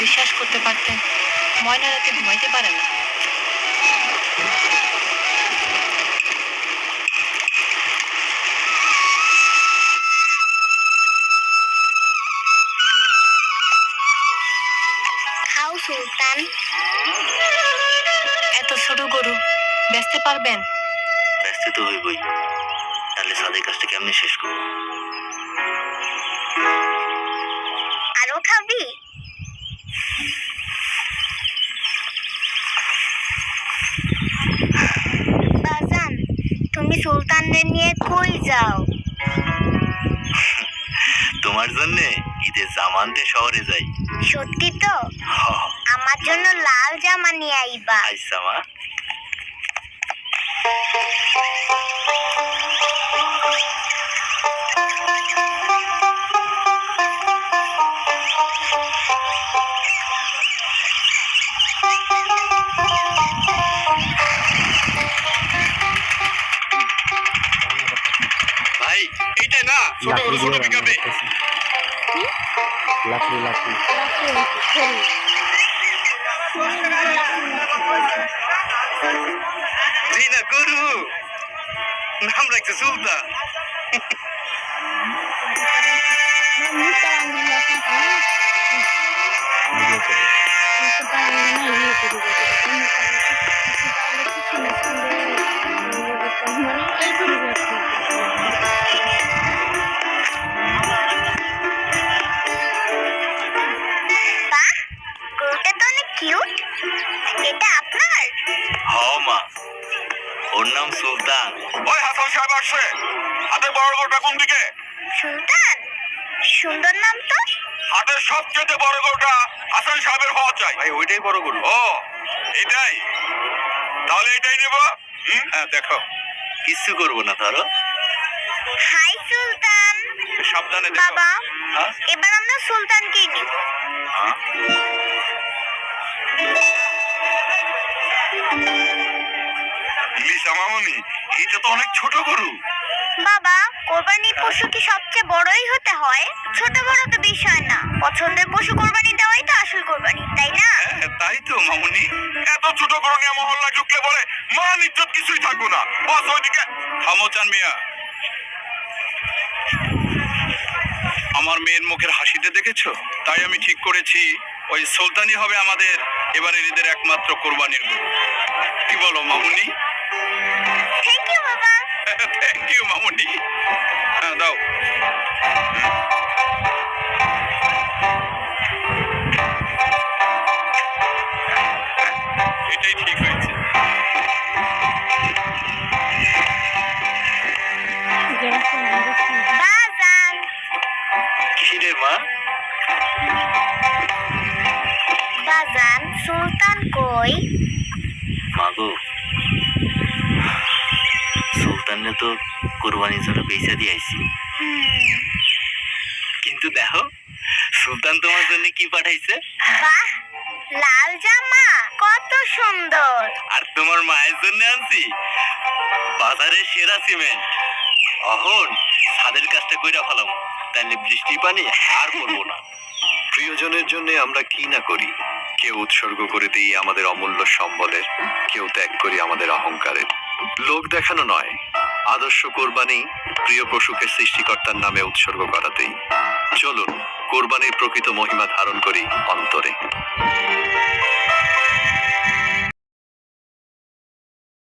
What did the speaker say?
বিশ্বাস করতে পারতেন ময়না রাতে ঘুমাইতে পারে না। খাও সুলতান। এত ছোট গরু বেচতে পারবেন? ব্যস্ত তো হইবই, তাহলে সাদের কাজটা কেমনি শেষ করবো? আরো খাবি? বাজান, তুমি সুলতানদের নিয়ে কই যাও? তোমার জন্য ঈদে জামা আনতে শহরে যাই। সত্যি তো? আমার জন্য লাল জামা নিয়ে আইবা। আচ্ছা মা। ভাই এইটা না ছোট গরু ছোট পিকআপে। লাকড়ি লাকড়ি জি না গরু নাম রাখছে সুলতান। বাহ, গরুটা তো অনেক কিউট। এটা আপনার? হ মা, ওর নাম সুলতান। ওই হাসান সাহেব আসছে। হাতের বড় গরুটা কোন দিকে? সুলতান, সুন্দর নাম তো। হাতের সবচেয়ে বড় গরুটা হাসান সাহেবের হওয়া চাই। ভাই ওইটাই বড় গরু। ও এটাই, তাহলে এটাই নেব। হ্যাঁ দেখো, কিচ্ছু করবো না ধরো। হাই সুলতান। সাবধানে বাবা, হ্যাঁ? এবার আমরা সুলতানকেই নিব। হ্যাঁ? লিসা মামনি, এটা তো অনেক ছোট গরু। বাবা, কোরবানির পশু কি সবচেয়ে বড়ই হতে হয়? ছোট বড় তো বিষয় না, পছন্দের পশু কোরবানি দেওয়াই তো আসল কোরবানি, তাই না? হ্যাঁ তাই তো মামনি। এত ছোট গরু নিয়ে মহল্লা ঢুকলে পরে মান ইজ্জত কিছুই থাকবো না। বস ওইদিকে থামো চান মিয়া। আমার মেয়ের মুখের হাসিতে দেখেছো? তাই আমি ঠিক করেছি ওই সুলতানি হবে আমাদের এবারের ঈদের একমাত্র কোরবানির গরু। কি বলো মামুনি? থ্যাংক ইউ বাবা। থ্যাংক ইউ মামুনি। হ্যাঁ দাও। এটাই ঠিক হয়েছে। বাজান, কি রে মা? বাজান, সুলতান কই? মাগো, সুলতানরে তো কোরবানির জন্য পয়সা দিয়ে আইছি, কিন্তু দেখো সুলতান তোমার জন্য কি পাঠাইছে। বাহ, লাল জামা কত সুন্দর। আর তোমার মায়ের জন্য আনছি বাজারের সেরা সিমেন্ট। অহন ছাদের কাজটা কইরা ফেলাম, তাহলে বৃষ্টি পানি আর পড়বো না। প্রিয়জনের জন্য আমরা কি না করি। কেউ উৎসর্গ করে দিই আমাদের অমূল্য সম্বলের, কেউ ত্যাগ করি আমাদের অহংকারের। লোক দেখানো নয়, আদর্শ কোরবানি প্রিয় পশুকে সৃষ্টিকর্তার নামে উৎসর্গ করাতেই। চলুন কোরবানির প্রকৃত মহিমা ধারণ করি অন্তরে।